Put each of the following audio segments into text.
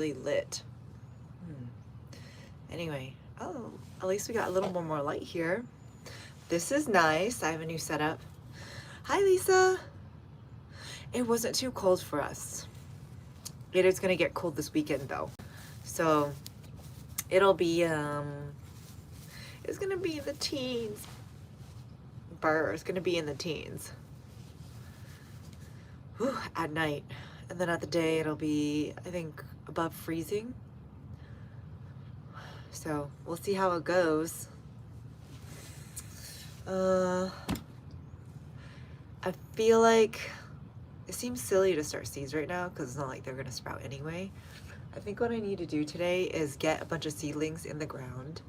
really lit. Anyway, oh, at least we got a little more light here. This is nice. I have a new setup. Hi, Lisa. It wasn't too cold for us. It is gonna get cold this weekend though. So it'll be, it's gonna be in the teens. It's gonna be in the teens. Whew, at night. And then at the day, it'll be, I think, above freezing. So we'll see how it goes. I feel like it seems silly to start seeds right now because it's not like they're gonna sprout anyway. I think what I need to do today is get a bunch of seedlings in the ground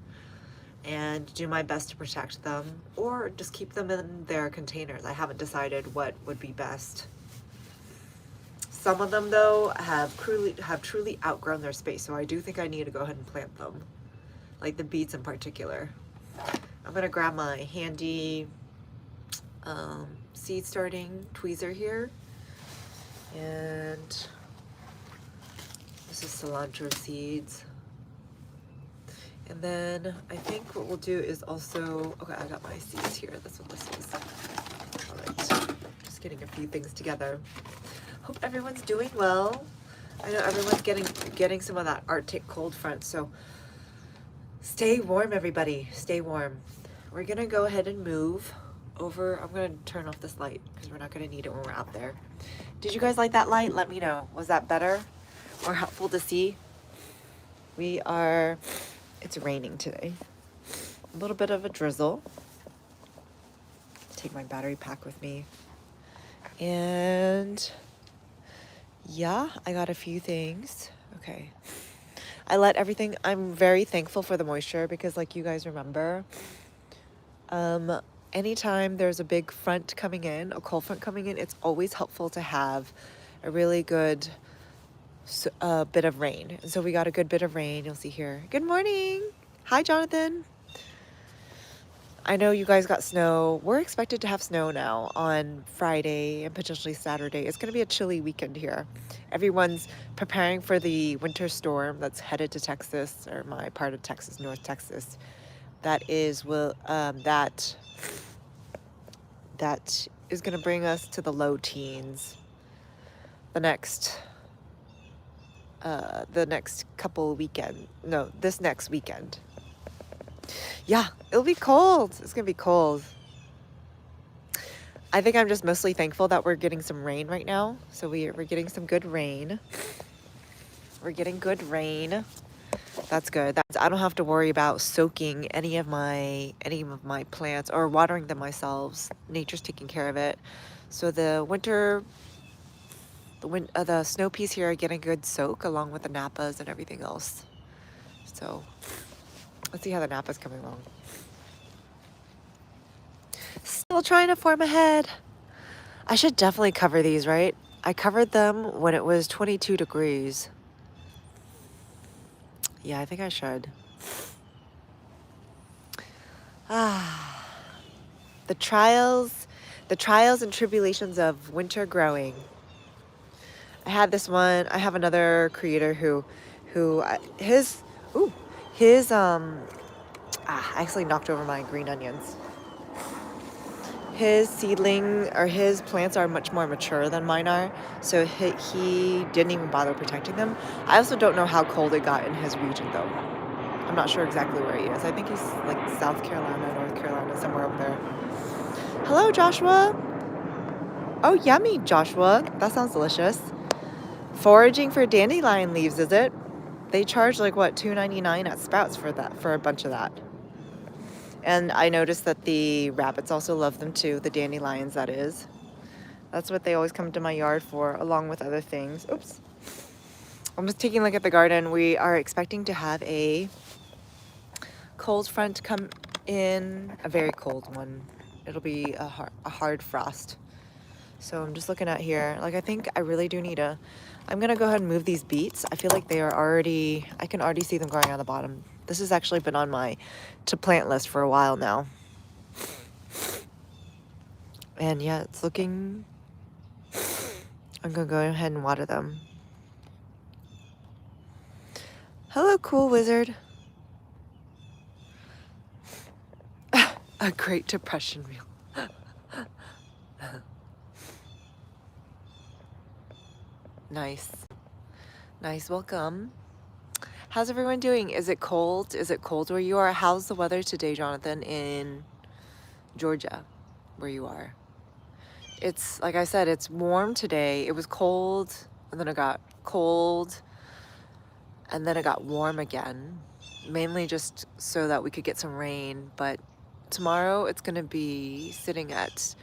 and do my best to protect them, or just keep them in their containers. I haven't decided what would be best. Some of them though have truly outgrown their space, so I do think I need to go ahead and plant them, like the beets in particular. I'm gonna grab my handy seed starting tweezer here, and this is cilantro seeds. And then I think what we'll do is also, okay, I got my seeds here. That's what this is. All right, just getting a few things together. Hope everyone's doing well. I know everyone's getting some of that Arctic cold front, so stay warm, everybody. Stay warm. We're gonna go ahead and move over. I'm gonna turn off this light because we're not gonna need it when we're out there. Did you guys like that light? Let me know. Was that better or helpful to see? It's raining today. A little bit of a drizzle. Take my battery pack with me. And yeah, I got a few things. Okay. I let everything, I'm very thankful for the moisture because, like you guys remember, anytime there's a big front coming in, a cold front coming in, it's always helpful to have a really good bit of rain. And so we got a good bit of rain. You'll see here. Good morning. Hi, Jonathan. I know you guys got snow. We're expected to have snow now on Friday and potentially Saturday. It's going to be a chilly weekend here. Everyone's preparing for the winter storm that's headed to Texas, or my part of Texas, North Texas. That is that is going to bring us to the low teens this next weekend. Yeah, it'll be cold. It's gonna be cold. I think I'm just mostly thankful that we're getting some rain right now. So we're getting some good rain. We're getting good rain. That's good. I don't have to worry about soaking any of my plants or watering them myself. Nature's taking care of it. So the snow peas here are getting a good soak along with the napas and everything else. So let's see how the napa's coming along. Still trying to form a head. I should definitely cover these, right? I covered them when it was 22 degrees. Yeah, I think I should. The trials and tribulations of winter growing. I had this one. I have another creator I actually knocked over my green onions. His seedling or his plants are much more mature than mine are, so he didn't even bother protecting them. I also don't know how cold it got in his region though. I'm not sure exactly where he is. I think he's like South Carolina, North Carolina, somewhere up there. Hello, Joshua. Oh, yummy, Joshua. That sounds delicious. Foraging for dandelion leaves, is it? They charge like what, $2.99 at Sprouts for a bunch of that. And I noticed that the rabbits also love them too, the dandelions, that is. That's what they always come to my yard for, along with other things. Oops. I'm just taking a look at the garden. We are expecting to have a cold front come in, a very cold one. It'll be a hard frost. So I'm just looking at here. Like, I think I really do need I'm gonna go ahead and move these beets. I feel like they are I can already see them growing on the bottom. This has actually been on my to plant list for a while now. And yeah, it's looking, I'm gonna go ahead and water them. Hello, cool wizard. A Great Depression meal. Nice. Nice, welcome. How's everyone doing? Is it cold? Is it cold where you are? How's the weather today, Jonathan, in Georgia, where you are? It's, like I said, it's warm today. It was cold, and then it got cold, and then it got warm again, mainly just so that we could get some rain. But tomorrow it's going to be sitting at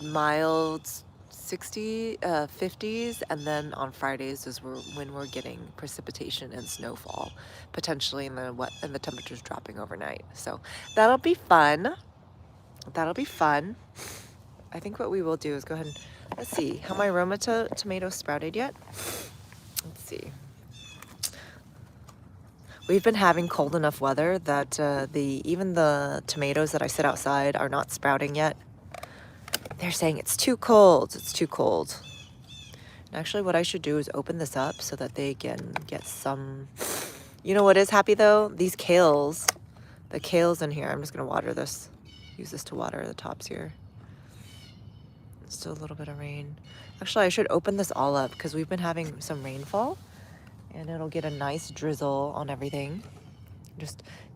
mild 50s, and then on Fridays is when we're getting precipitation and snowfall, potentially, and the temperatures dropping overnight. So that'll be fun. That'll be fun. I think what we will do is go ahead and let's see. Have my Roma tomatoes sprouted yet? Let's see. We've been having cold enough weather that even the tomatoes that I sit outside are not sprouting yet. They're saying it's too cold. It's too cold. And actually, what I should do is open this up so that they can get some. You know what is happy though? These kales. The kales in here. I'm just gonna water this. Use this to water the tops here. Still a little bit of rain. Actually, I should open this all up because we've been having some rainfall, and it'll get a nice drizzle on everything.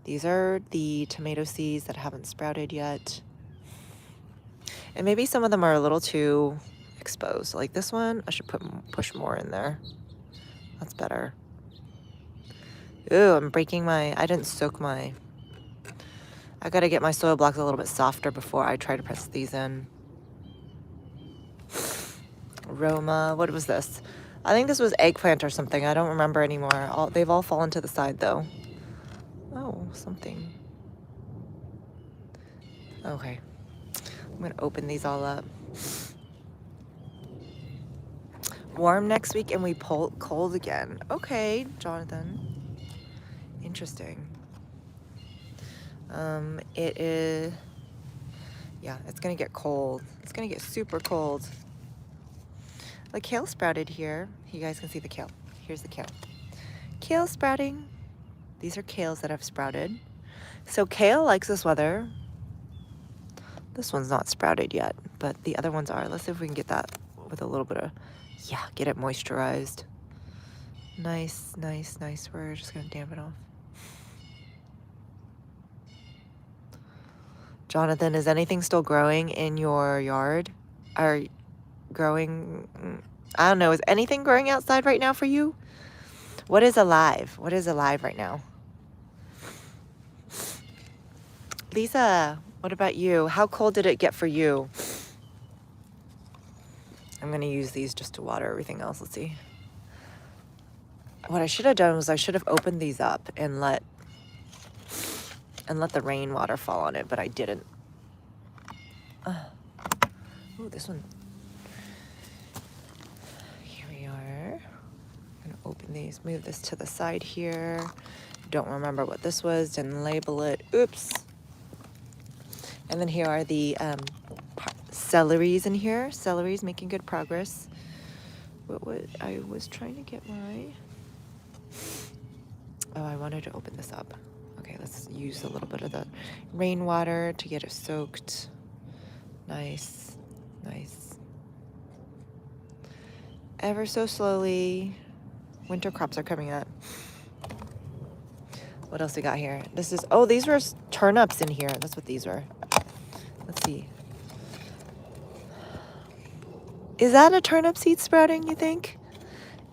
These are the tomato seeds that haven't sprouted yet. And maybe some of them are a little too exposed. Like this one, I should push more in there. That's better. Ooh, I'm breaking I didn't soak I gotta get my soil blocks a little bit softer before I try to press these in. Roma, what was this? I think this was eggplant or something. I don't remember anymore. They've all fallen to the side though. Oh, something. Okay. I'm gonna open these all up. Warm next week and we pull cold again. Okay, Jonathan. Interesting. It is, yeah, it's gonna get cold. It's gonna get super cold. The kale sprouted here. You guys can see the kale. Here's the kale. Kale sprouting. These are kales that have sprouted. So kale likes this weather. This one's not sprouted yet, but the other ones are. Let's see if we can get that with a little bit of, yeah, get it moisturized. Nice, nice, nice. We're just gonna damp it off. Jonathan, is anything still growing in your yard? Are growing, I don't know, is anything growing outside right now for you? What is alive? What is alive right now? Lisa, what about you? How cold did it get for you? I'm gonna use these just to water everything else. Let's see. What I should have done was I should have opened these up and let the rainwater fall on it, but I didn't. Ooh, this one. Here we are. I'm gonna open these, move this to the side here. Don't remember what this was, didn't label it. Oops. And then here are the celeries in here. Celeries making good progress. I was trying to get oh, I wanted to open this up. Okay, let's use a little bit of the rainwater to get it soaked. Nice, nice. Ever so slowly. Winter crops are coming up. What else we got here? Oh, these were turnips in here. That's what these were. Let's see. Is that a turnip seed sprouting, you think?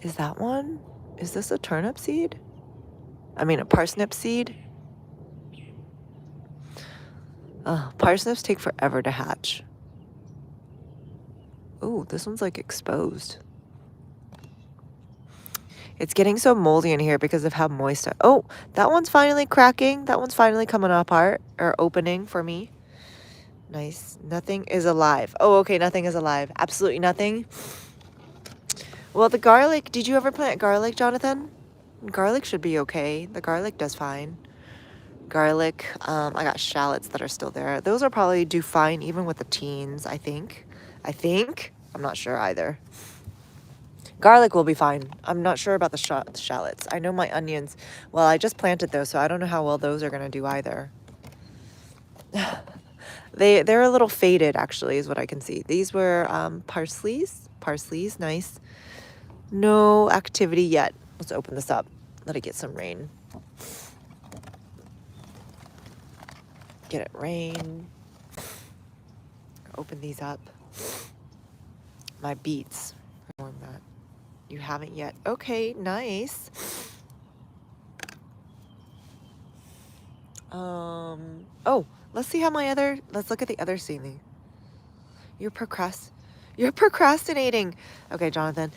Is that one? Is this a turnip seed? I mean, a parsnip seed? Parsnips take forever to hatch. Ooh, this one's like exposed. It's getting so moldy in here because of how moist oh, that one's finally cracking. That one's finally coming apart or opening for me. Nice. Nothing is alive. Oh, okay, nothing is alive. Absolutely nothing. Well, the garlic, did you ever plant garlic, Jonathan? Garlic should be okay. The garlic does fine. Garlic, I got shallots that are still there. Those will probably do fine even with the teens, I think. I'm not sure either. Garlic will be fine. I'm not sure about the shallots. I know my onions. Well, I just planted those, so I don't know how well those are going to do either. They're a little faded, actually, is what I can see. These were parsleys. Parsleys, nice. No activity yet. Let's open this up. Let it get some rain. Get it rain. Open these up. My beets. Warm that. You haven't yet. Okay, nice. Oh, let's see how let's look at the other seedling. You're procrastinating. Okay, Jonathan.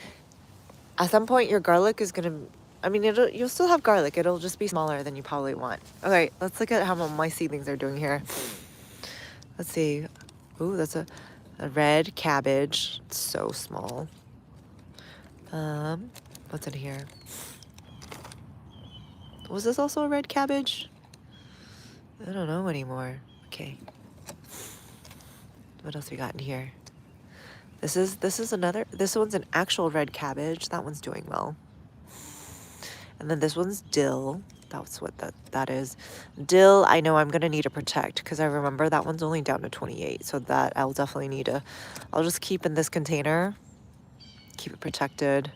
At some point, your garlic is gonna, I mean, you'll still have garlic. It'll just be smaller than you probably want. Okay, let's look at how my seedlings are doing here. Let's see. Ooh, that's a red cabbage. It's so small. What's in here? Was this also a red cabbage? I don't know anymore. Okay. What else we got in here? This one's an actual red cabbage. That one's doing well. And then this one's dill. That's what that is. Dill, I know I'm gonna need to protect because I remember that one's only down to 28. So that I'll definitely need to, I'll just keep in this container. Keep it protected.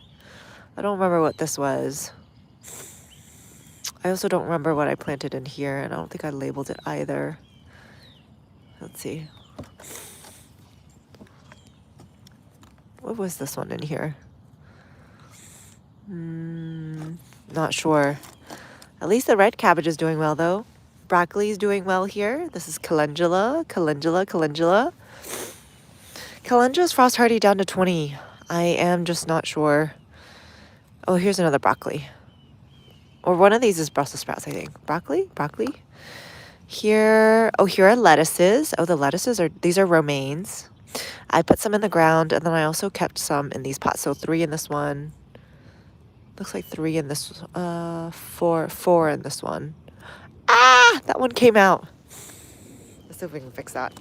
I don't remember what this was. I also don't remember what I planted in here, and I don't think I labeled it either. Let's see. What was this one in here? Not sure. At least the red cabbage is doing well, though. Broccoli is doing well here. This is calendula. Calendula is frost hardy down to 20. I am just not sure. Oh, here's another broccoli. Or one of these is Brussels sprouts, I think. Broccoli? Here are lettuces. Oh, these are romaines. I put some in the ground, and then I also kept some in these pots. So 3 in this one. Looks like 3 in this, 4 in this one. Ah, that one came out. Let's see if we can fix that.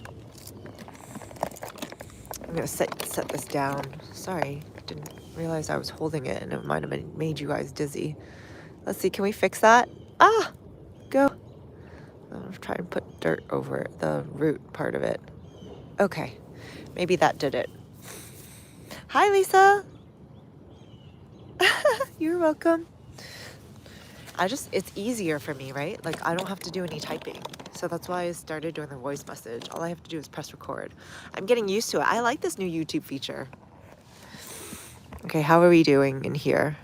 I'm gonna set this down. Sorry, didn't realize I was holding it, and it might have made you guys dizzy. Let's see, can we fix that? Ah, go. I'll try and put dirt over the root part of it. Okay, maybe that did it. Hi, Lisa. You're welcome. It's easier for me, right? Like, I don't have to do any typing. So that's why I started doing the voice message. All I have to do is press record. I'm getting used to it. I like this new YouTube feature. Okay, how are we doing in here?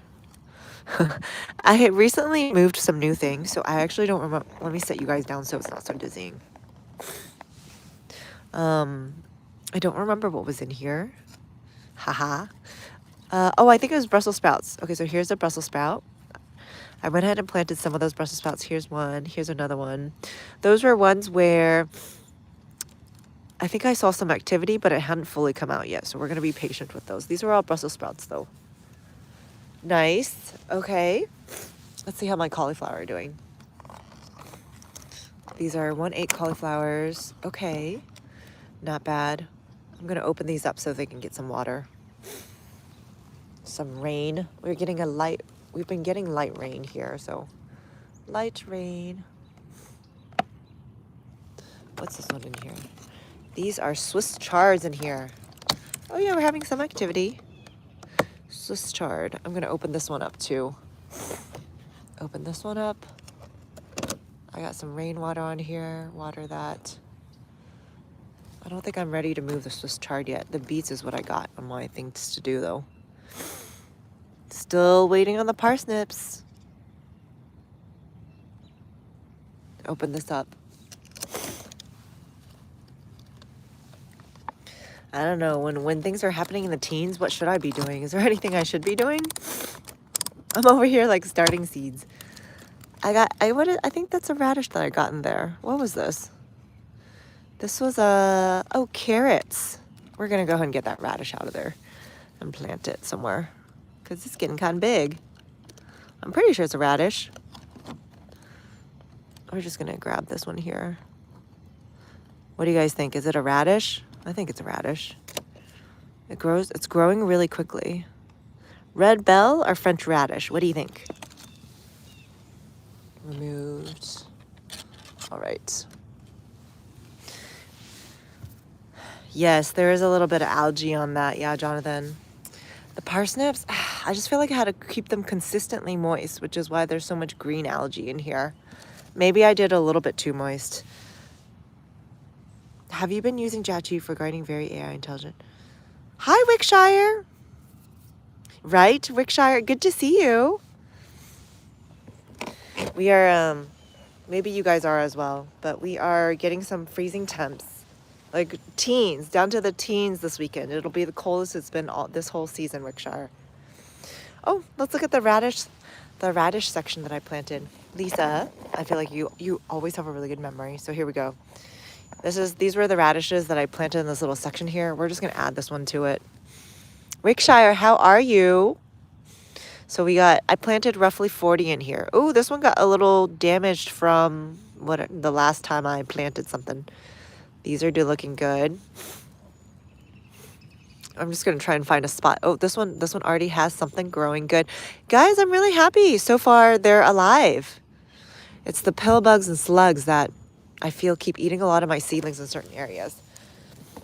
I had recently moved some new things, so I actually don't remember. Let me set you guys down so it's not so dizzying. I don't remember what was in here. Haha. Oh, I think it was Brussels sprouts. Okay, so here's a Brussels sprout. I went ahead and planted some of those Brussels sprouts. Here's one. Here's another one. Those were ones where I think I saw some activity, but it hadn't fully come out yet. So we're going to be patient with those. These are all Brussels sprouts, though. Nice. Okay. Let's see how my cauliflower are doing. These are 1/8 cauliflowers. Okay. Not bad. I'm going to open these up so they can get some water. Some rain. We've been getting light rain here, so light rain. What's this one in here? These are Swiss chards in here. Oh yeah, we're having some activity. Swiss chard. I'm gonna open this one up too. Open this one up. I got some rainwater on here. Water that. I don't think I'm ready to move the Swiss chard yet. The beets is what I got on my things to do though. Still waiting on the parsnips. Open this up. I don't know, when things are happening in the teens, what should I be doing? Is there anything I should be doing? I'm over here like starting seeds. I think that's a radish that I got in there. What was this? This was carrots. We're gonna go ahead and get that radish out of there and plant it somewhere because it's getting kind of big. I'm pretty sure it's a radish. We're just gonna grab this one here. What do you guys think? Is it a radish? I think it's a radish. It's growing really quickly. Red bell or French radish? What do you think? Removed. All right. Yes, there is a little bit of algae on that. Yeah, Jonathan. The parsnips, I just feel like I had to keep them consistently moist, which is why there's so much green algae in here. Maybe I did a little bit too moist. Have you been using Jachi for gardening? Very AI intelligent. Hi, Wickshire. Right, Wickshire, good to see you. We are, maybe you guys are as well, but we are getting some freezing temps. Like teens, down to the teens this weekend. It'll be the coldest it's been all this whole season, Wickshire. Oh, let's look at the radish section that I planted. Lisa, I feel like you always have a really good memory. So here we go. These were the radishes that I planted in this little section here. We're just gonna add this one to it. Wickshire, how are you? So I planted roughly 40 in here. Oh, this one got a little damaged from the last time I planted something. These are looking good. I'm just gonna try and find a spot. Oh, this one already has something growing good. Guys, I'm really happy. So far, they're alive. It's the pill bugs and slugs that I feel keep eating a lot of my seedlings in certain areas.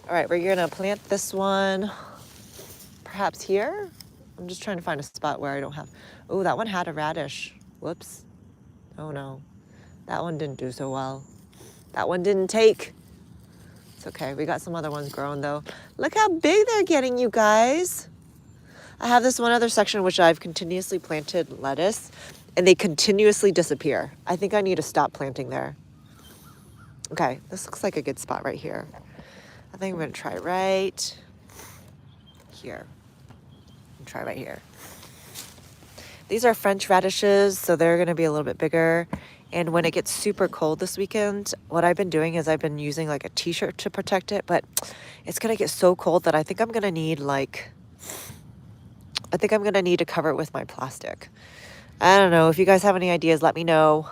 All right, we're gonna plant this one perhaps here. I'm just trying to find a spot where I don't have. Oh, that one had a radish. Whoops. Oh no, that one didn't do so well. That one didn't take. It's okay, we got some other ones growing though. Look how big they're getting, you guys. I have this one other section which I've continuously planted lettuce and they continuously disappear. I think I need to stop planting there. Okay, this looks like a good spot right here. I think I'm gonna try right here. Try right here. These are French radishes, so they're gonna be a little bit bigger. And when it gets super cold this weekend, what I've been doing is I've been using like a t-shirt to protect it, but it's gonna get so cold that I think I'm gonna need to cover it with my plastic. I don't know, if you guys have any ideas, let me know.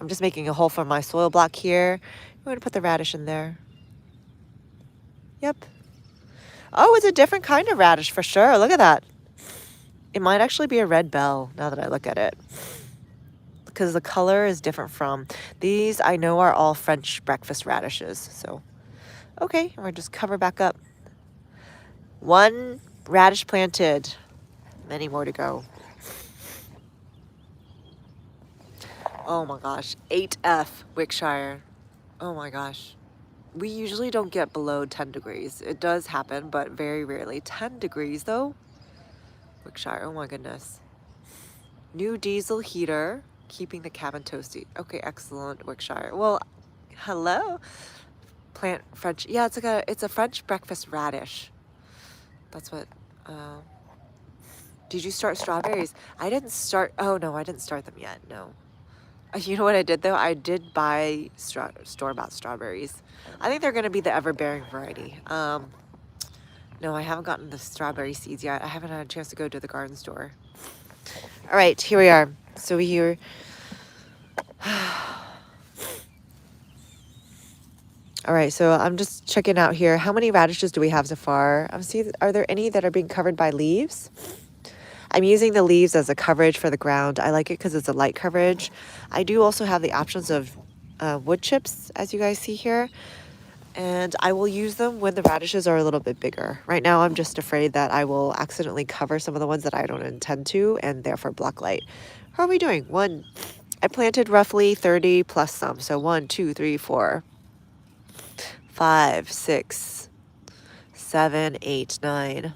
I'm just making a hole for my soil block here. I'm gonna put the radish in there. Yep. Oh, it's a different kind of radish for sure. Look at that. It might actually be a red bell now that I look at it, because the color is different from these. I know are all French breakfast radishes. So, okay, we're just cover back up. One radish planted, many more to go. Oh my gosh, 8F Wickshire. Oh my gosh. We usually don't get below 10 degrees. It does happen, but very rarely. 10 degrees though? Wickshire, oh my goodness. New diesel heater, keeping the cabin toasty. Okay, excellent, Wickshire. Well, hello. Plant French, yeah, it's a French breakfast radish. That's what, did you start strawberries? I didn't start them yet, no. You know what I did though? I did buy store-bought strawberries. I think they're gonna be the ever-bearing variety. No, I haven't gotten the strawberry seeds yet. I haven't had a chance to go to the garden store. All right, here we are. So here, all right, so I'm just checking out here. How many radishes do we have so far? Are there any that are being covered by leaves? I'm using the leaves as a coverage for the ground. I like it because it's a light coverage. I do also have the options of wood chips, as you guys see here. And I will use them when the radishes are a little bit bigger. Right now, I'm just afraid that I will accidentally cover some of the ones that I don't intend to and therefore block light. How are we doing? I planted roughly 30 plus some. So 1, 2, 3, 4, 5, 6, 7, 8, 9,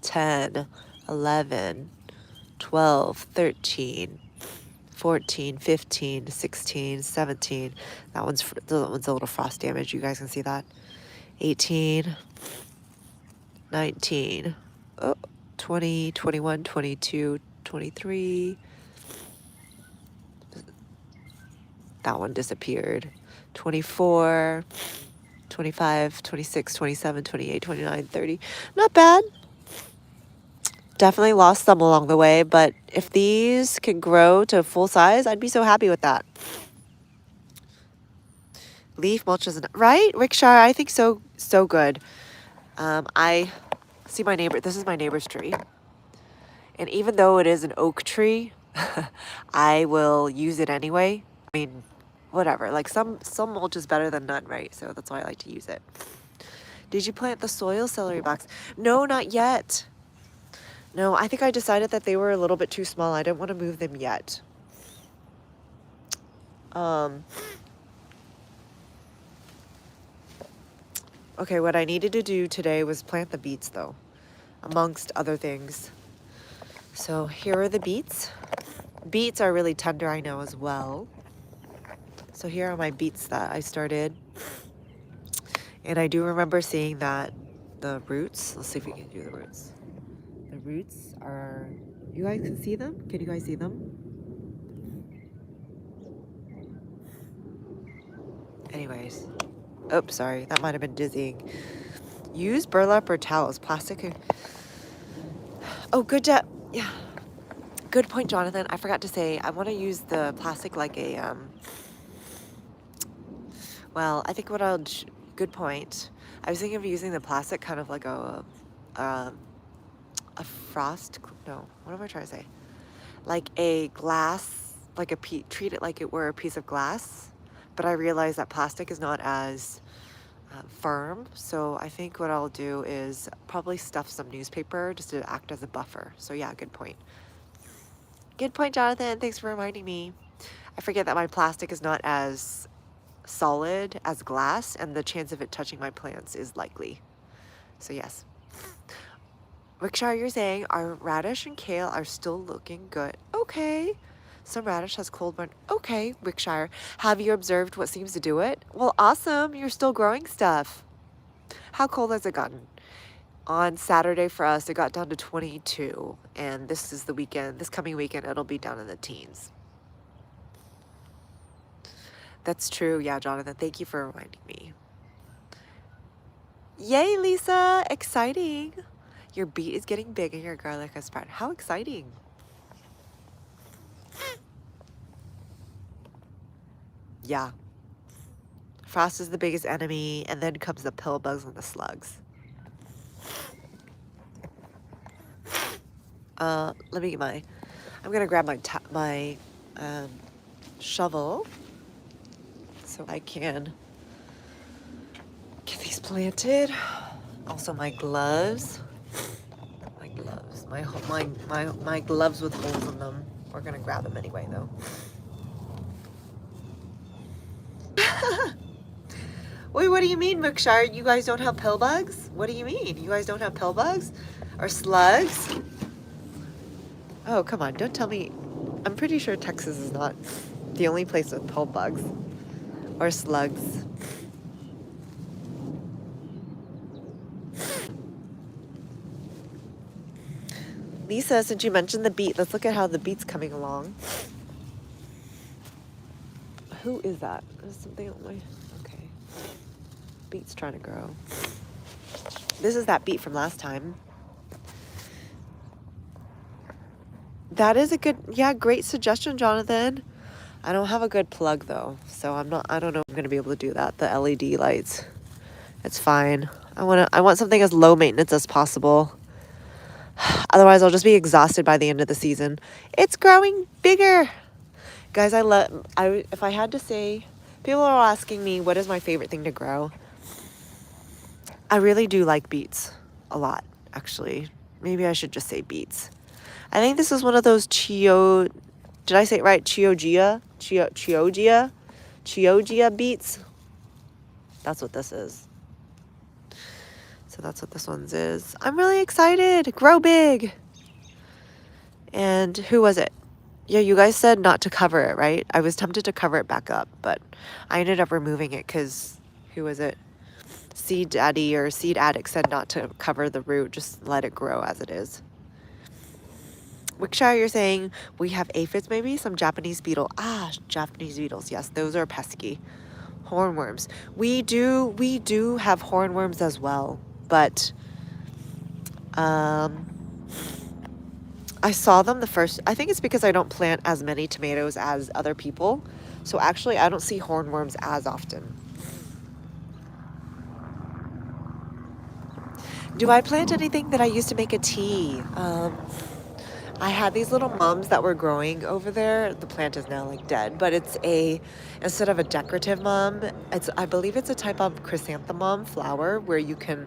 10, 11, 12, 13, 14, 15, 16, 17. That one's a little frost damage. You guys can see that. 18, 19, 20, 21, 22, 23. That one disappeared. 24, 25, 26, 27, 28, 29, 30. Not bad. Definitely lost some along the way, but if these can grow to full size, I'd be so happy with that. Leaf mulch isn't right, Wickshire. I think so good. I see my neighbor. This is my neighbor's tree. And even though it is an oak tree, I will use it anyway. I mean, whatever. Like some mulch is better than none, right? So that's why I like to use it. Did you plant the soil celery box? No, not yet. No, I think I decided that they were a little bit too small. I didn't want to move them yet. Okay, what I needed to do today was plant the beets though, amongst other things. So here are the beets. Beets are really tender, I know, as well. So here are my beets that I started. And I do remember seeing that the roots, let's see if we can do the roots. The roots are, you guys can see them? Can you guys see them? Anyways, oops, sorry, that might have been dizzying. Use burlap or towels, plastic. Oh, yeah. Good point, Jonathan. I forgot to say, I want to use the plastic like a, well, I think good point. I was thinking of using the plastic kind of like a frost, no, what am I trying to say? Like a glass, like treat it like it were a piece of glass. But I realize that plastic is not as firm. So I think what I'll do is probably stuff some newspaper just to act as a buffer. So yeah, good point. Good point, Jonathan. Thanks for reminding me. I forget that my plastic is not as solid as glass, and the chance of it touching my plants is likely. So yes. Rickshaw, you're saying our radish and kale are still looking good. Okay. Some radish has cold burn. Okay, Rickshire. Have you observed what seems to do it? Well, awesome. You're still growing stuff. How cold has it gotten? On Saturday for us, it got down to 22. And this is the weekend. This coming weekend, it'll be down in the teens. That's true. Yeah, Jonathan, thank you for reminding me. Yay, Lisa. Exciting. Your beet is getting big and your garlic has spread. How exciting. Yeah. Frost is the biggest enemy, and then comes the pill bugs and the slugs. Let me get I'm gonna grab my shovel so I can get these planted. Also my gloves. My gloves with holes in them. We're gonna grab them anyway though. Wait, what do you mean, Mookshire? You guys don't have pill bugs? What do you mean? You guys don't have pill bugs? Or slugs? Oh, come on, don't tell me. I'm pretty sure Texas is not the only place with pill bugs. Or slugs. Lisa, since you mentioned the beet, let's look at how the beet's coming along. Who is that? There's something on my... Okay. Beet's trying to grow. This is that beet from last time. That is a good... Yeah, great suggestion, Jonathan. I don't have a good plug, though. So I don't know if I'm going to be able to do that. The LED lights. It's fine. I want something as low maintenance as possible. Otherwise, I'll just be exhausted by the end of the season. It's growing bigger. Guys, if I had to say, people are asking me what is my favorite thing to grow. I really do like beets a lot, actually. Maybe I should just say beets. I think this is one of those did I say it right? Chioggia beets. That's what this is. So that's what this one's is. I'm really excited. Grow big. And who was it? Yeah, you guys said not to cover it, right? I was tempted to cover it back up, but I ended up removing it because who was it? Seed Daddy or Seed Addict said not to cover the root, just let it grow as it is. Wickshire, you're saying we have aphids, maybe some Japanese beetle. Japanese beetles. Yes, those are pesky. Hornworms. We do have hornworms as well, but I saw them the first. I think it's because I don't plant as many tomatoes as other people, so actually I don't see hornworms as often. Do I plant anything that I used to make a tea? I had these little mums that were growing over there. The plant is now like dead, but instead of a decorative mum, I believe it's a type of chrysanthemum flower where you can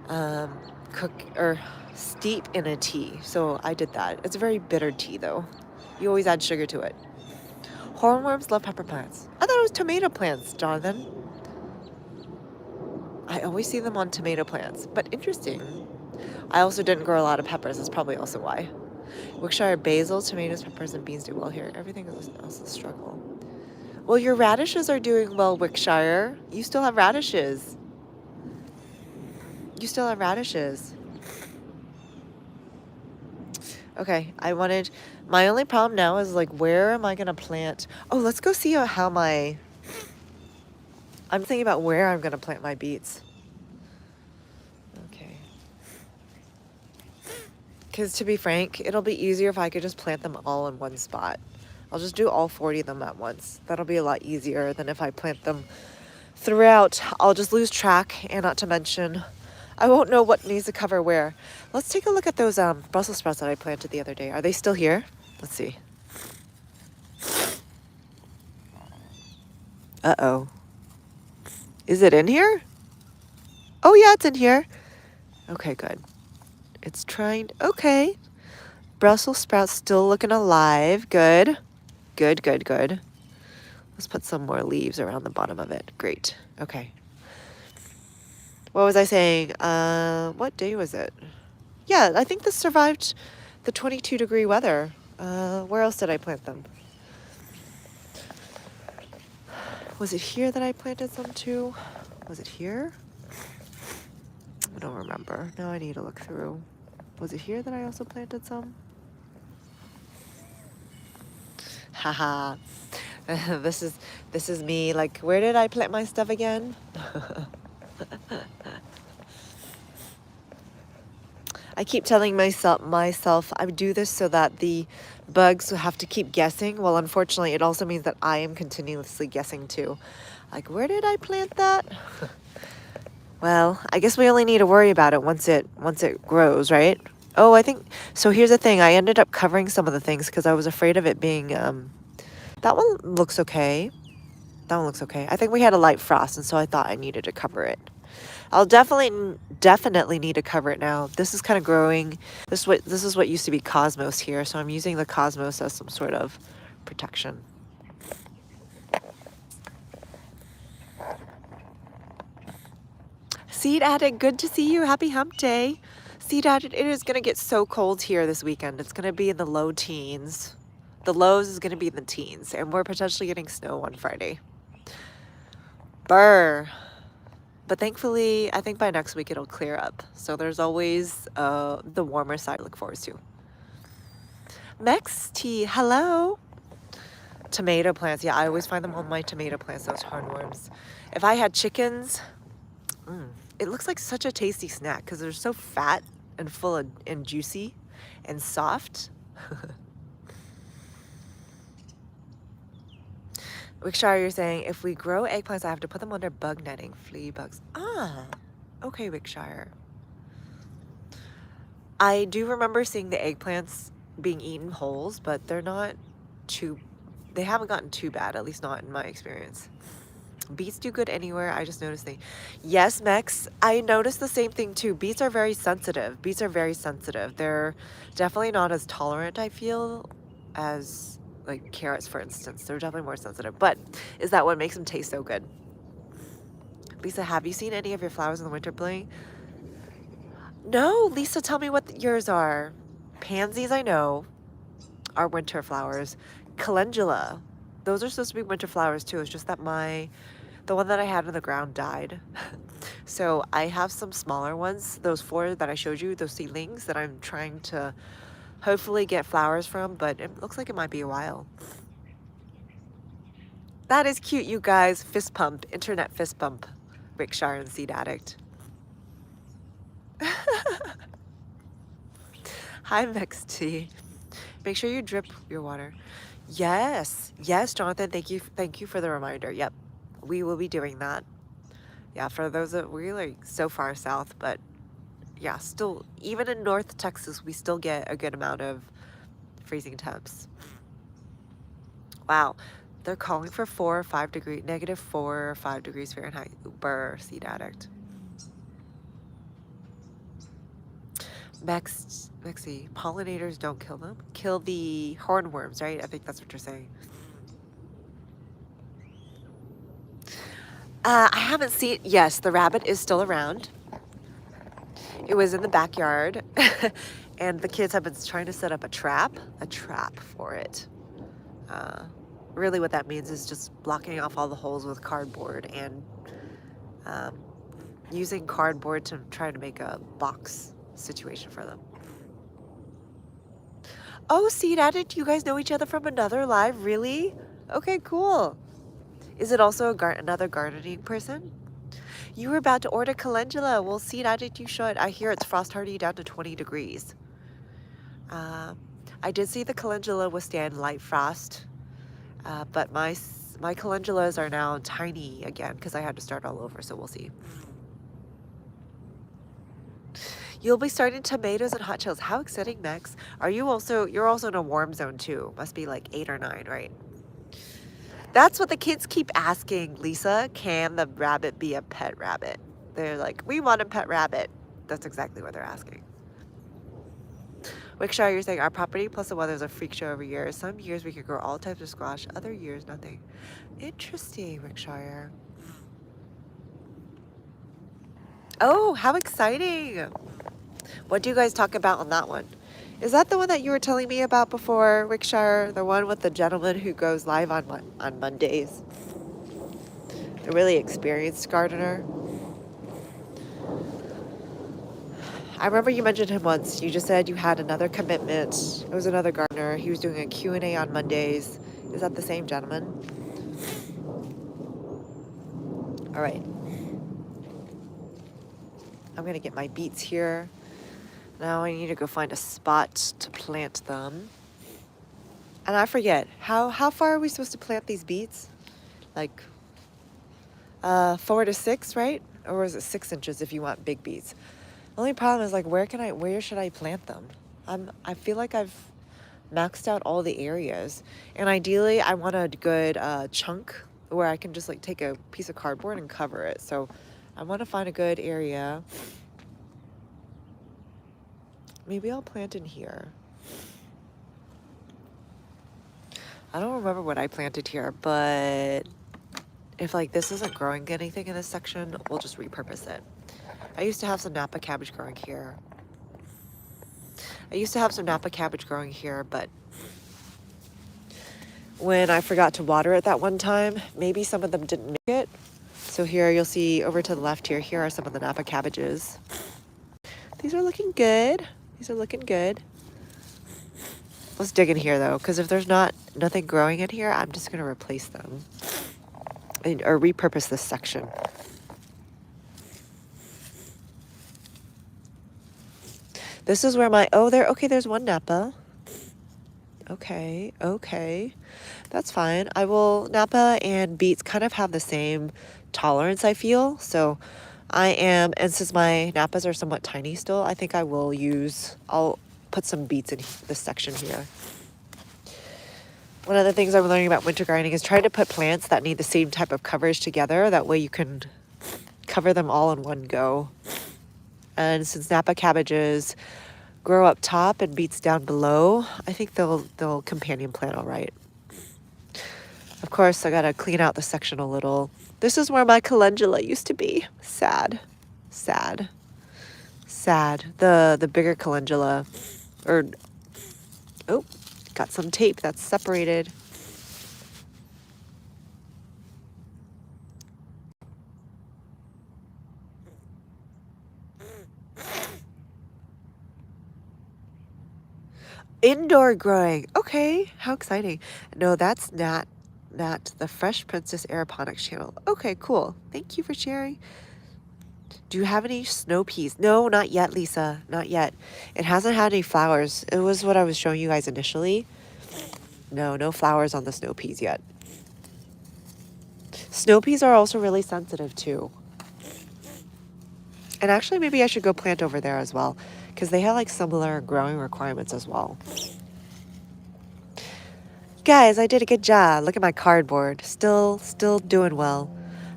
um, cook or steep in a tea. So I did that. It's a very bitter tea though. You always add sugar to it. Hornworms love pepper plants. I thought it was tomato plants, Jonathan. I always see them on tomato plants, but interesting. I also didn't grow a lot of peppers. That's probably also why. Wiltshire basil, tomatoes, peppers, and beans do well here. Everything else is a struggle. Well, your radishes are doing well, Wiltshire. You still have radishes. You still have radishes. Okay, my only problem now is like, where am I gonna plant? Oh, let's go see how I'm thinking about where I'm gonna plant my beets. Okay. Because to be frank, it'll be easier if I could just plant them all in one spot. I'll just do all 40 of them at once. That'll be a lot easier than if I plant them throughout. I'll just lose track, and not to mention, I won't know what needs to cover where. Let's take a look at those Brussels sprouts that I planted the other day. Are they still here? Let's see. Uh-oh. Is it in here? Oh, yeah, it's in here. Okay, good. It's trying. Okay. Brussels sprouts still looking alive. Good. Good, good, good. Let's put some more leaves around the bottom of it. Great. Okay. What was I saying? What day was it? Yeah, I think this survived the 22-degree weather. Where else did I plant them? Was it here that I planted some too? Was it here? I don't remember. Now I need to look through. Was it here that I also planted some? Haha. This is me. Like, where did I plant my stuff again? I keep telling myself I do this so that the bugs have to keep guessing. Well, unfortunately, it also means that I am continuously guessing too. Like, where did I plant that? Well, I guess we only need to worry about it once it grows, right? Oh, I think so. Here's the thing. I ended up covering some of the things because I was afraid of it being. That one looks okay. That one looks okay. I think we had a light frost, and so I thought I needed to cover it. I'll definitely need to cover it now. This is kind of growing. This is what used to be cosmos here, so I'm using the cosmos as some sort of protection. Seed Addict, good to see you. Happy hump day. Seed Addict, it is going to get so cold here this weekend. It's going to be in the low teens. The lows is going to be in the teens, and we're potentially getting snow on Friday. Brr. But thankfully, I think by next week it'll clear up. So there's always the warmer side to look forward to. Mex tea, hello. Tomato plants. Yeah, I always find them on my tomato plants, those hornworms. If I had chickens, it looks like such a tasty snack because they're so fat and full and juicy and soft. Wickshire, you're saying, if we grow eggplants, I have to put them under bug netting, flea bugs. Ah, okay, Wickshire. I do remember seeing the eggplants being eaten wholes, but they haven't gotten too bad, at least not in my experience. Beets do good anywhere. I just noticed yes, Mex, I noticed the same thing too. Beets are very sensitive. They're definitely not as tolerant, I feel, as like carrots, for instance. They're definitely more sensitive, but is that what makes them taste so good? Lisa, have you seen any of your flowers in the winter blooming? No, Lisa, tell me what yours are. Pansies, I know, are winter flowers. Calendula, those are supposed to be winter flowers too. It's just that the one that I had in the ground died. So I have some smaller ones, those 4 that I showed you, those seedlings that I'm trying to hopefully get flowers from, but it looks like it might be a while. That is cute, you guys. Fist pump, internet fist bump. Rickshire and Seed Addict. Hi, Mex Tea. Make sure you drip your water. Yes, Jonathan. Thank you for the reminder. Yep, we will be doing that. Yeah, for those that we're like so far south, but yeah, still even in North Texas, we still get a good amount of freezing temps. Wow. They're calling for negative 4 or 5 degrees Fahrenheit. Uber, seed addict. Mexi, pollinators don't kill them. Kill the hornworms, right? I think that's what you're saying. I haven't seen, yes, the rabbit is still around. It was in the backyard and the kids have been trying to set up a trap for it. Really what that means is just blocking off all the holes with cardboard and using cardboard to try to make a box situation for them. Oh, Seed Addict, you guys know each other from another live? Really? Okay, cool. Is it also another gardening person? You were about to order calendula. Well, Seed Addict, you should. I hear it's frost hardy down to 20 degrees. I did see the calendula withstand light frost, but my calendulas are now tiny again because I had to start all over, so we'll see. You'll be starting tomatoes and hot chills. How exciting, Max. You're also in a warm zone too. Must be like 8 or 9, right? That's what the kids keep asking, Lisa. Can the rabbit be a pet rabbit? They're like, we want a pet rabbit. That's exactly what they're asking. Wickshire, you're saying our property plus the weather is a freak show every year. Some years we could grow all types of squash. Other years, nothing. Interesting, Wickshire. Oh, how exciting. What do you guys talk about on that one? Is that the one that you were telling me about before, Wickshire? The one with the gentleman who goes live on Mondays? The really experienced gardener? I remember you mentioned him once. You just said you had another commitment. It was another gardener. He was doing a Q&A on Mondays. Is that the same gentleman? All right. I'm going to get my beets here. Now I need to go find a spot to plant them. And I forget, how far are we supposed to plant these beets? Like 4 to 6, right? Or is it 6 inches if you want big beets? The only problem is like, where should I plant them? I feel like I've maxed out all the areas. And ideally I want a good chunk where I can just like take a piece of cardboard and cover it. So I want to find a good area. Maybe I'll plant in here. I don't remember what I planted here, but if like this isn't growing anything in this section, we'll just repurpose it. I used to have some Napa cabbage growing here. But when I forgot to water it that one time, maybe some of them didn't make it. So here you'll see over to the left here are some of the Napa cabbages. These are looking good. Let's dig in here though, because if there's nothing growing in here, I'm just gonna replace them or repurpose this section. This is where there's one Napa. Okay. That's fine. Napa and beets kind of have the same tolerance, I feel. So and since my Napas are somewhat tiny still, I think I'll put some beets in this section here. One of the things I'm learning about winter gardening is trying to put plants that need the same type of coverage together. That way you can cover them all in one go. And since Napa cabbages grow up top and beets down below, I think they'll companion plant all right. Of course, I gotta clean out the section a little. This is where my calendula used to be. Sad. The bigger calendula. Got some tape that's separated. Indoor growing. Okay, how exciting. No, that's not the Fresh Princess Aeroponics channel. Okay, cool. Thank you for sharing. Do you have any snow peas? No, not yet, Lisa. Not yet. It hasn't had any flowers. It was what I was showing you guys initially. No flowers on the snow peas yet. Snow peas are also really sensitive too. And actually, maybe I should go plant over there as well, because they have like similar growing requirements as well. Guys, I did a good job. Look at my cardboard. Still doing well.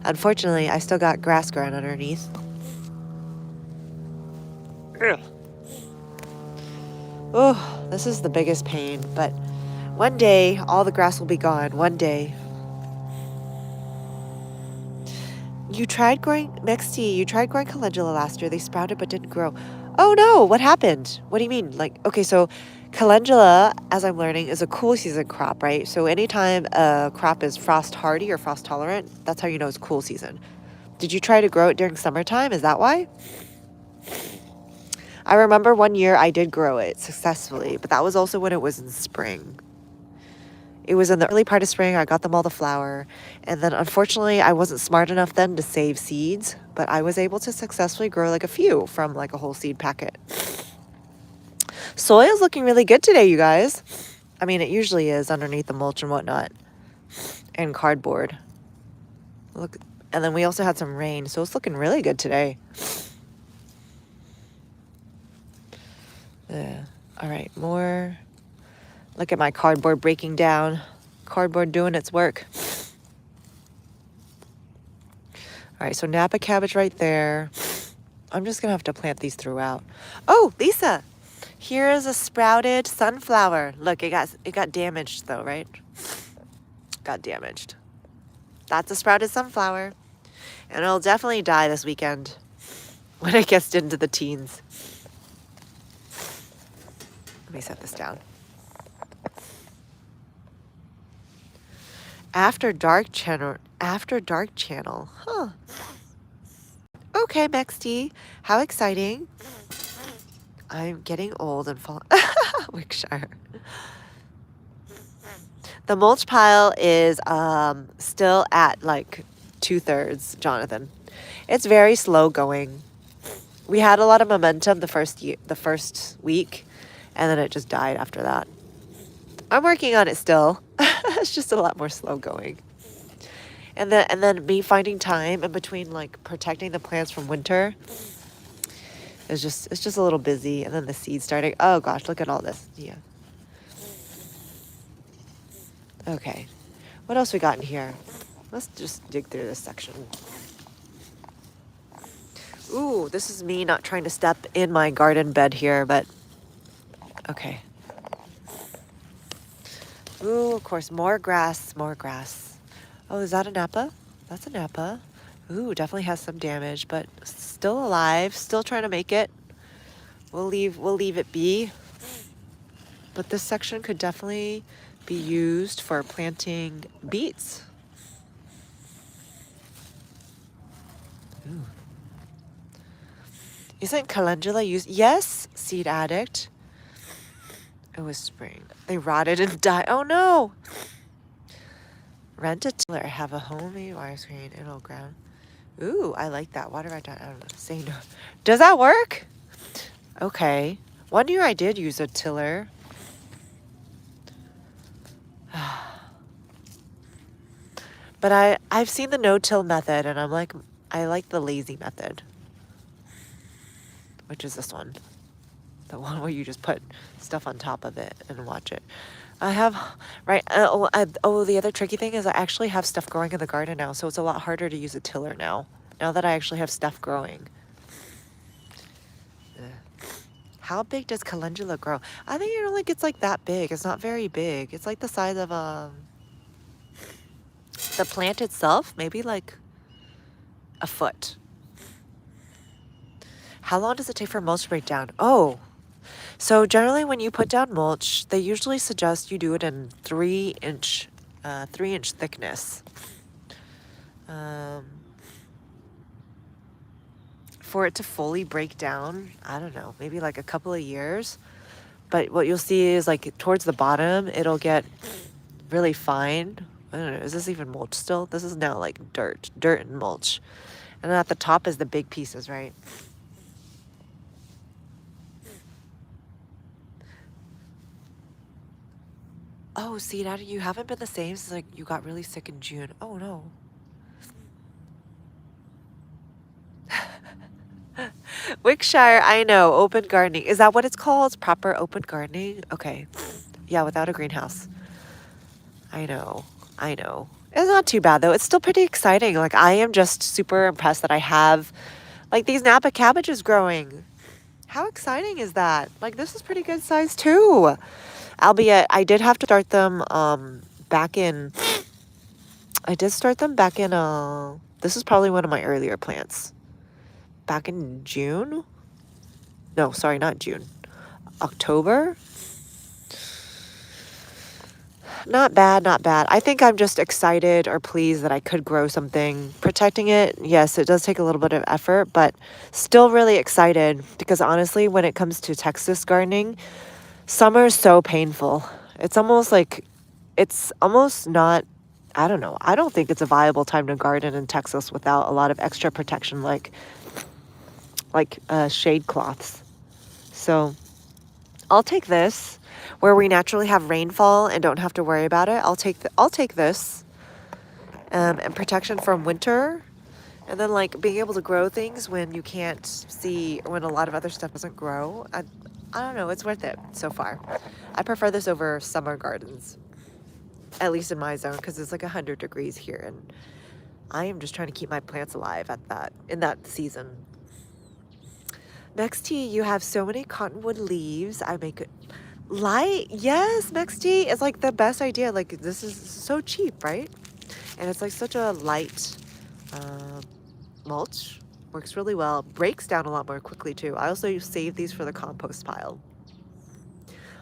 Unfortunately, I still got grass growing underneath. Ugh. Oh, this is the biggest pain, but one day all the grass will be gone. One day. You tried growing Mexti, you tried growing calendula last year. They sprouted but didn't grow. Oh no, what happened? What do you mean? Like, okay, so calendula, as I'm learning, is a cool season crop, right? So anytime a crop is frost hardy or frost tolerant, that's how you know it's cool season. Did you try to grow it during summertime? Is that why? I remember one year I did grow it successfully, but that was also when it was in spring. It was in the early part of spring. I got them all to flower. And then unfortunately, I wasn't smart enough then to save seeds, but I was able to successfully grow like a few from like a whole seed packet. Soil's looking really good today, you guys. I mean, it usually is underneath the mulch and whatnot and cardboard. Look, and then we also had some rain, so it's looking really good today. All right, more. Look at my cardboard breaking down. Cardboard doing its work. All right, so Napa cabbage right there. I'm just going to have to plant these throughout. Oh, Lisa, here is a sprouted sunflower. Look, it got damaged though, right? Got damaged. That's a sprouted sunflower. And it'll definitely die this weekend when it gets into the teens. Let me set this down. After dark channel. Huh. Okay, Mexti. How exciting. I'm getting old and fall. Wickshire. The mulch pile is still at like 2/3, Jonathan. It's very slow going. We had a lot of momentum the first week, and then it just died after that. I'm working on it still. It's just a lot more slow going. And then me finding time in between like protecting the plants from winter. It's just a little busy, and then the seeds starting. Oh gosh, look at all this. Yeah. Okay. What else we got in here? Let's just dig through this section. Ooh, this is me not trying to step in my garden bed here, but okay. Ooh, of course, more grass. Oh, is that a Napa? That's a Napa. Ooh, definitely has some damage, but still alive, still trying to make it. We'll leave it be. But this section could definitely be used for planting beets. Ooh. Isn't calendula used? Yes, seed addict. It was spring. They rotted and died. Oh no! Rent a tiller. Have a homemade wire screen. It'll ground. Ooh, I like that. Water right down. I don't know. Say no. Does that work? Okay. One year I did use a tiller. But I've seen the no-till method, and I'm like, I like the lazy method. Which is this one. The one where you just put stuff on top of it and watch it. I have, right, the other tricky thing is I actually have stuff growing in the garden now, so it's a lot harder to use a tiller now that I actually have stuff growing. How big does calendula grow? I think it only gets like that big. It's not very big. It's like the size of the plant itself, maybe like a foot. How long does it take for mulch to break down? Oh, so generally when you put down mulch, they usually suggest you do it in 3-inch thickness. For it to fully break down, I don't know, maybe like a couple of years. But what you'll see is like towards the bottom, it'll get really fine. I don't know, is this even mulch still? This is now like dirt and mulch. And then at the top is the big pieces, right? Oh, see, Daddy, you haven't been the same since like you got really sick in June. Oh no. Wickshire, I know, open gardening. Is that what it's called? Proper open gardening? Okay. Yeah, without a greenhouse. I know. I know. It's not too bad though. It's still pretty exciting. Like I am just super impressed that I have like these Napa cabbages growing. How exciting is that? Like this is pretty good size too. Albeit I did have to start them back in I did start them back in this is probably one of my earlier plants. Back in June? No, sorry, not June. October? Not bad, not bad. I think I'm just excited or pleased that I could grow something. Protecting it, yes, it does take a little bit of effort, but still really excited because honestly, when it comes to Texas gardening, summer is so painful. It's almost like, it's almost not, I don't know. I don't think it's a viable time to garden in Texas without a lot of extra protection like shade cloths. So I'll take this where we naturally have rainfall and don't have to worry about it. I'll take this and protection from winter, and then like being able to grow things when you can't see, when a lot of other stuff doesn't grow. I don't know. It's worth it so far. I prefer this over summer gardens, at least in my zone, because it's like 100 degrees here, and I am just trying to keep my plants alive in that season. Next tea, you have so many cottonwood leaves. I make it light. Yes, Mex tea is like the best idea. Like this is so cheap, right? And it's like such a light mulch. Works really well. Breaks down a lot more quickly too. I also save these for the compost pile.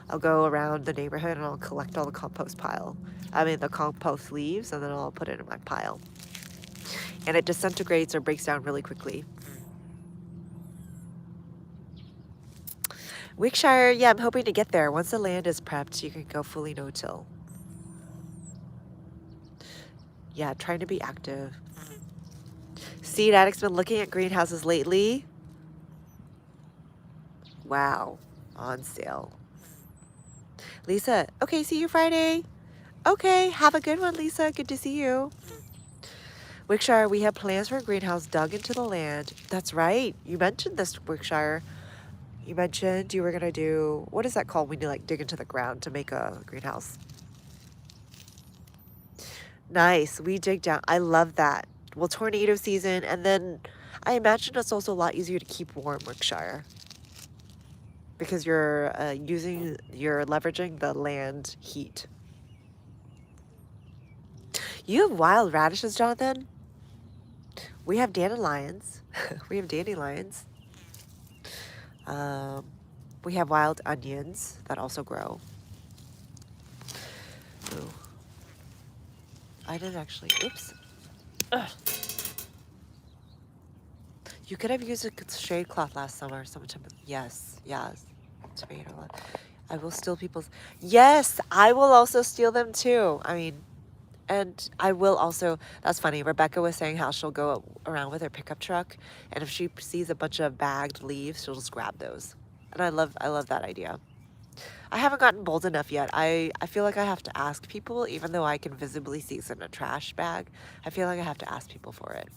I'll go around the neighborhood and I'll collect all the compost the compost leaves, and then I'll put it in my pile. And it disintegrates or breaks down really quickly. Wickshire, yeah, I'm hoping to get there. Once the land is prepped, you can go fully no-till. Yeah, trying to be active. Seed Addict's been looking at greenhouses lately. Wow, on sale. Lisa, okay, see you Friday. Okay, have a good one, Lisa. Good to see you. Wickshire, we have plans for a greenhouse dug into the land. That's right. You mentioned this, Wickshire. You mentioned you were going to do, what is that called when you like dig into the ground to make a greenhouse? Nice. We dig down. I love that. Well, tornado season. And then I imagine it's also a lot easier to keep warm, Wickshire. Because you're leveraging the land heat. You have wild radishes, Jonathan? We have dandelions. We have dandelions. We have wild onions that also grow. Ooh. I didn't actually, oops. Ugh. You could have used a shade cloth last summer. Yes. Tomato. I will steal people's, yes, I will also steal them too. I mean, and I will also, that's funny, Rebecca was saying how she'll go around with her pickup truck, and if she sees a bunch of bagged leaves, she'll just grab those. And I love that idea. I haven't gotten bold enough yet. I feel like I have to ask people, even though I can visibly see it's in a trash bag. I feel like I have to ask people for it.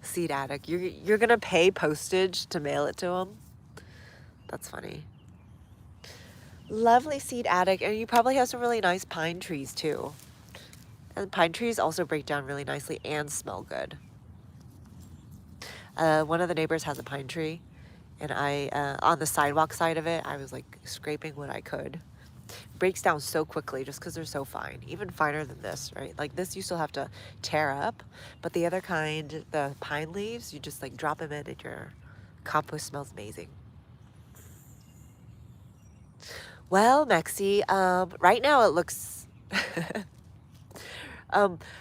Seed Addict, you're gonna pay postage to mail it to them? That's funny. Lovely Seed Addict, and you probably have some really nice pine trees too. And pine trees also break down really nicely and smell good. One of the neighbors has a pine tree, and I, on the sidewalk side of it, I was like scraping what I could. Breaks down so quickly just because they're so fine, even finer than this, right? Like this you still have to tear up, but the other kind, the pine leaves, you just like drop them in and your compost smells amazing. Well, Mexi, right now it looks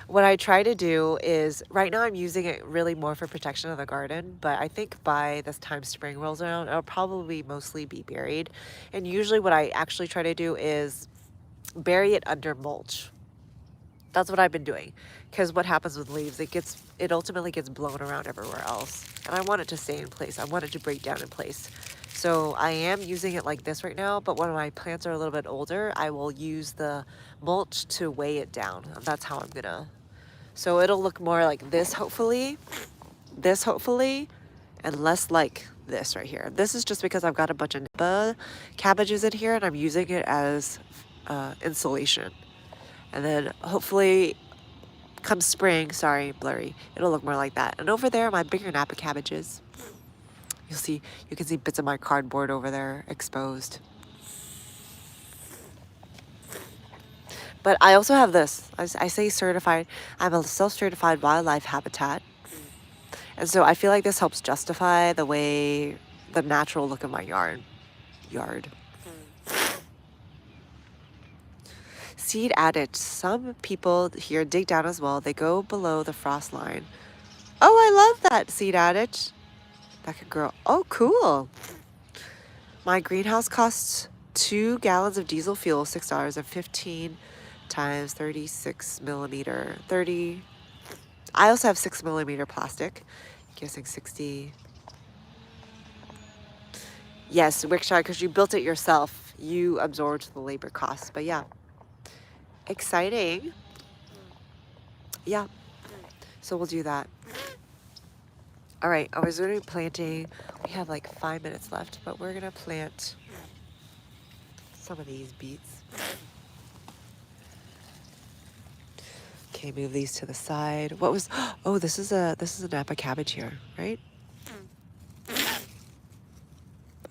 what I try to do is, right now I'm using it really more for protection of the garden, but I think by this time spring rolls around, it'll probably mostly be buried. And usually what I actually try to do is bury it under mulch. That's what I've been doing, because what happens with leaves, it ultimately gets blown around everywhere else, and I want it to stay in place. I want it to break down in place. So I am using it like this right now, but when my plants are a little bit older, I will use the mulch to weigh it down. That's how I'm gonna, so it'll look more like this hopefully, and less like this right here. This is just because I've got a bunch of cabbages in here and I'm using it as insulation. And then hopefully come spring, sorry, blurry, it'll look more like that. And over there, my bigger Napa cabbages. You can see bits of my cardboard over there exposed. But I also have this. I say certified. I'm a self-certified wildlife habitat. And so I feel like this helps justify the natural look of my yard. Seed added. Some people here dig down as well. They go below the frost line. Oh, I love that seed adage. That could grow. Oh, cool. My greenhouse costs 2 gallons of diesel fuel, $6, and 15 times 36 millimeter, 30. I also have 6 millimeter plastic. Guessing 60. Yes, Wickshire, because you built it yourself. You absorbed the labor costs. But yeah, exciting. Yeah, so we'll do that. All right, I was going to be planting. We have like 5 minutes left, but we're going to plant some of these beets. Okay, move these to the side. What was, oh, this is a Napa cabbage here, right?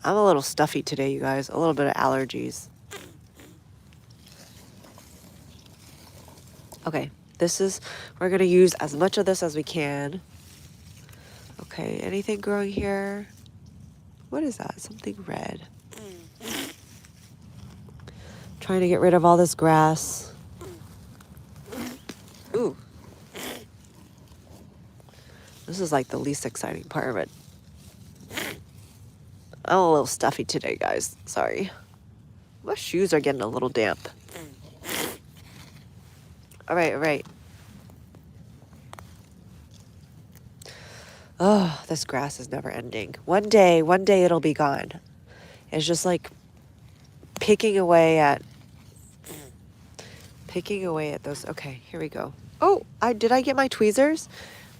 I'm a little stuffy today, you guys. A little bit of allergies. Okay, we're going to use as much of this as we can. Okay, anything growing here? What is that? Something red. Trying to get rid of all this grass. Ooh. This is like the least exciting part of it. I'm a little stuffy today, guys. Sorry. My shoes are getting a little damp. All right. Oh, this grass is never ending. One day it'll be gone. It's just like picking away at those. Okay, here we go. Oh, did I get my tweezers?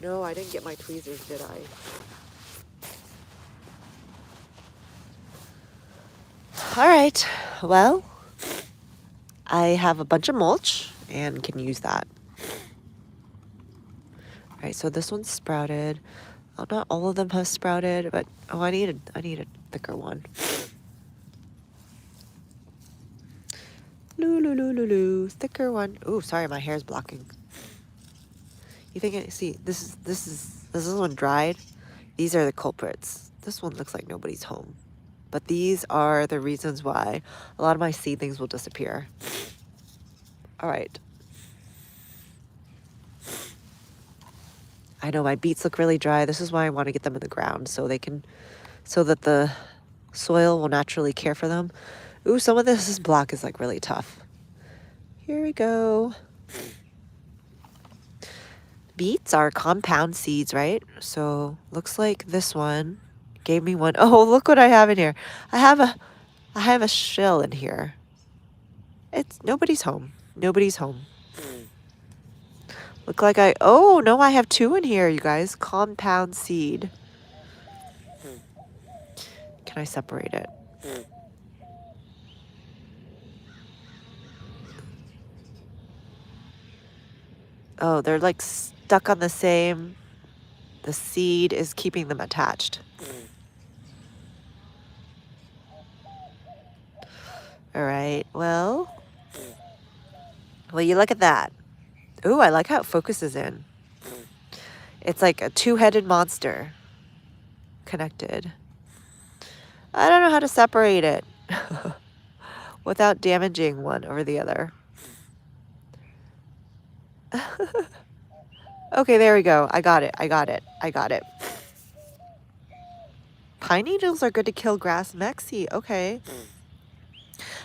No, I didn't get my tweezers, did I? All right, well, I have a bunch of mulch and can use that. All right, so this one's sprouted. Oh, not all of them have sprouted, but I need a thicker one. Thicker one. Ooh, sorry, my hair's blocking. You think see, this one dried. These are the culprits. This one looks like nobody's home. But these are the reasons why a lot of my seedlings will disappear. All right. I know my beets look really dry. This is why I want to get them in the ground so that the soil will naturally care for them. Ooh, some of this block is like really tough. Here we go. Beets are compound seeds, right? So looks like this one gave me one. Oh, look what I have in here. I have a shell in here. It's nobody's home. Nobody's home. Look like oh no, I have 2 in here, you guys. Compound seed. Can I separate it? Oh, they're like stuck on the same. The seed is keeping them attached. All right, well, you look at that. Ooh, I like how it focuses in. It's like a 2-headed monster connected. I don't know how to separate it without damaging one over the other. Okay, there we go. I got it. Pine needles are good to kill grass mexi. Okay.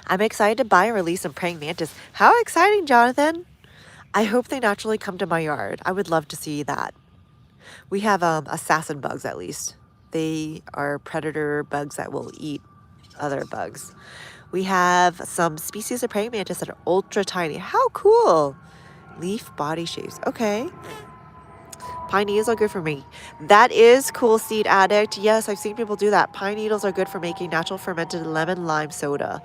I'm excited to buy and release some praying mantis. How exciting, Jonathan. I hope they naturally come to my yard. I would love to see that. We have assassin bugs, at least. They are predator bugs that will eat other bugs. We have some species of praying mantis that are ultra tiny. How cool. Leaf body shapes. Okay. Pine needles are good for me. That is cool, Seed Addict. Yes, I've seen people do that. Pine needles are good for making natural fermented lemon lime soda.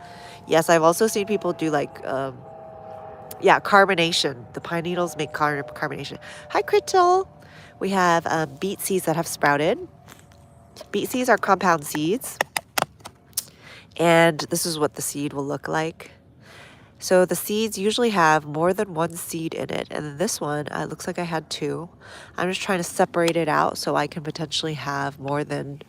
Yes, I've also seen people do like, yeah, carbonation. The pine needles make carbonation. Hi, Crystal. We have beet seeds that have sprouted. Beet seeds are compound seeds. And this is what the seed will look like. So the seeds usually have more than one seed in it. And then this one, it looks like I had two. I'm just trying to separate it out so I can potentially have more than,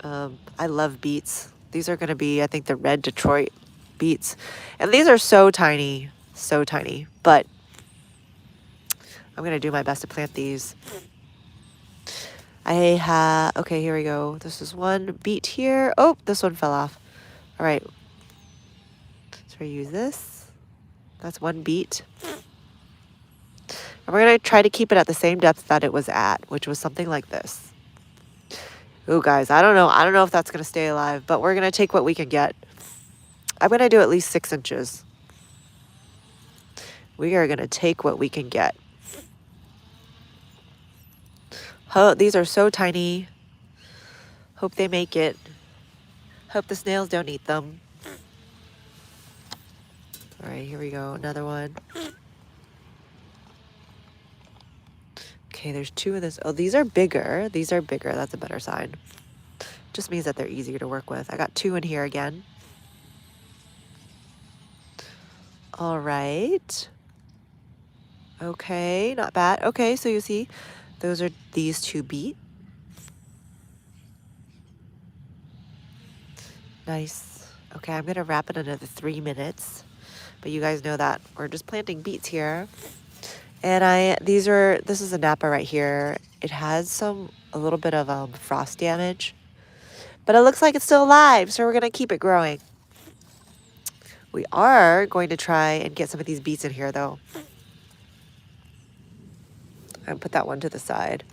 I love beets. These are going to be, I think, the red Detroit beets. And these are so tiny, so tiny. But I'm going to do my best to plant these. I have, okay, here we go. This is one beet here. Oh, this one fell off. All right. So I use this. That's one beet. And we're going to try to keep it at the same depth that it was at, which was something like this. Ooh, guys, I don't know. I don't know if that's going to stay alive, but we're going to take what we can get. I'm going to do at least 6 inches. We are going to take what we can get. Oh, these are so tiny. Hope they make it. Hope the snails don't eat them. All right, here we go. Another one. Okay, there's 2 of this. Oh, these are bigger. These are bigger. That's a better sign. Just means that they're easier to work with. I got 2 in here again. All right. Okay, not bad. Okay, so you see, those are these 2 beet. Nice. Okay, I'm going to wrap it another 3 minutes. But you guys know that we're just planting beets here. And this is a Napa right here. It has a little bit of frost damage. But it looks like it's still alive, so we're going to keep it growing. We are going to try and get some of these beets in here, though. And put that one to the side.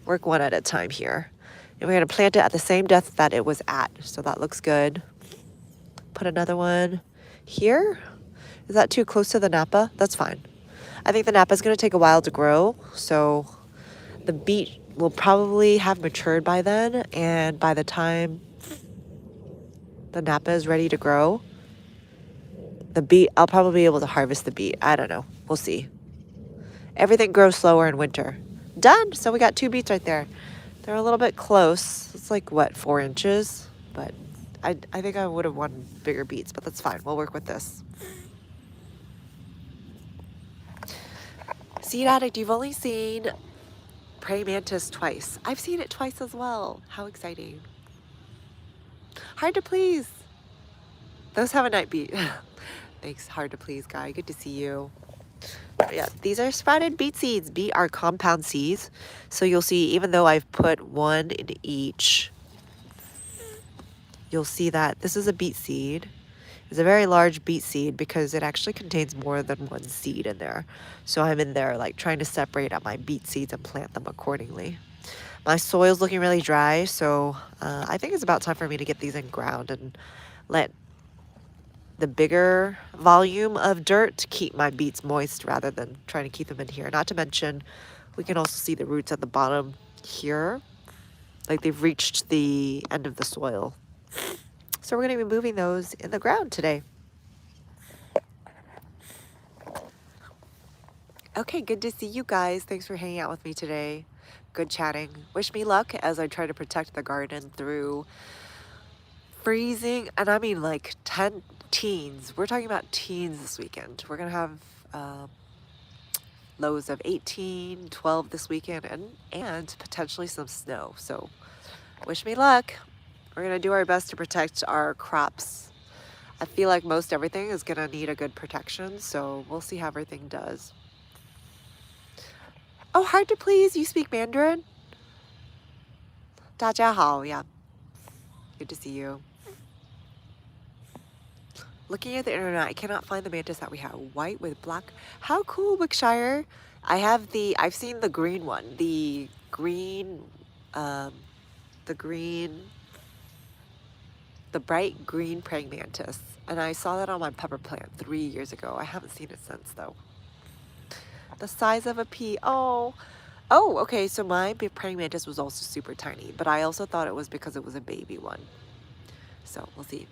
Work one at a time here. And we're going to plant it at the same depth that it was at. So that looks good. Put another one here. Is that too close to the Napa? That's fine. I think the Napa is going to take a while to grow. So the beet will probably have matured by then. And by the time the Napa is ready to grow, the beet, I'll probably be able to harvest the beet. I don't know. We'll see. Everything grows slower in winter. Done. So we got 2 beets right there. They're a little bit close. It's like, what, 4 inches? But I think I would have wanted bigger beets, but that's fine. We'll work with this. Seed Addict, you've only seen praying mantis twice. I've seen it twice as well. How exciting. Hard to please. Those have a night beet. Thanks, hard to please guy. Good to see you. Yeah, these are sprouted beet seeds. Beet are compound seeds. So you'll see, even though I've put 1 in each, you'll see that this is a beet seed. It's a very large beet seed because it actually contains more than 1 seed in there. So I'm in there like trying to separate out my beet seeds and plant them accordingly. My soil's looking really dry, so I think it's about time for me to get these in ground and let the bigger volume of dirt keep my beets moist rather than trying to keep them in here. Not to mention, we can also see the roots at the bottom here. Like they've reached the end of the soil. So we're going to be moving those in the ground today. Okay, good to see you guys. Thanks for hanging out with me today. Good chatting. Wish me luck as I try to protect the garden through freezing, and I mean like 10 teens. We're talking about teens this weekend. We're going to have lows of 18, 12 this weekend, and potentially some snow. So wish me luck. We're going to do our best to protect our crops. I feel like most everything is going to need a good protection, so we'll see how everything does. Oh, hard to please. You speak Mandarin? 大家好, yeah. Good to see you. Looking at the internet, I cannot find the mantis that we have. White with black. How cool, Wickshire. I've seen the green one. The bright green praying mantis. And I saw that on my pepper plant 3 years ago. I haven't seen it since though. The size of a pea. Oh. Oh, okay, so my praying mantis was also super tiny, but I also thought it was because it was a baby one. So we'll see.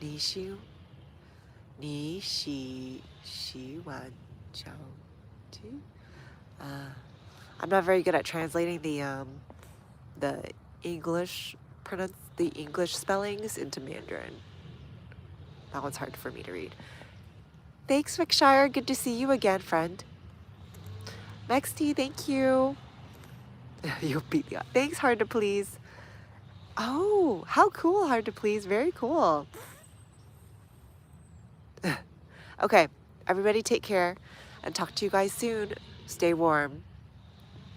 Nishu, ni shi wan chou tu. I'm not very good at translating the the English spellings into Mandarin. That one's hard for me to read. Thanks, Wickshire. Good to see you again, friend. Maxty, thank you. You'll beat me up. Thanks, Hard to Please. Oh, how cool, Hard to Please. Very cool. Okay, everybody take care and talk to you guys soon. Stay warm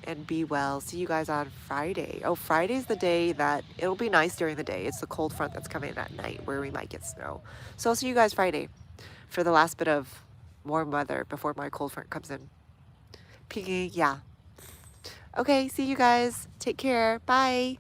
and be well. See you guys on Friday. Oh, Friday's the day that it'll be nice during the day. It's the cold front that's coming in at night where we might get snow. So I'll see you guys Friday for the last bit of warm weather before my cold front comes in. Peeking, yeah. Okay, see you guys. Take care. Bye.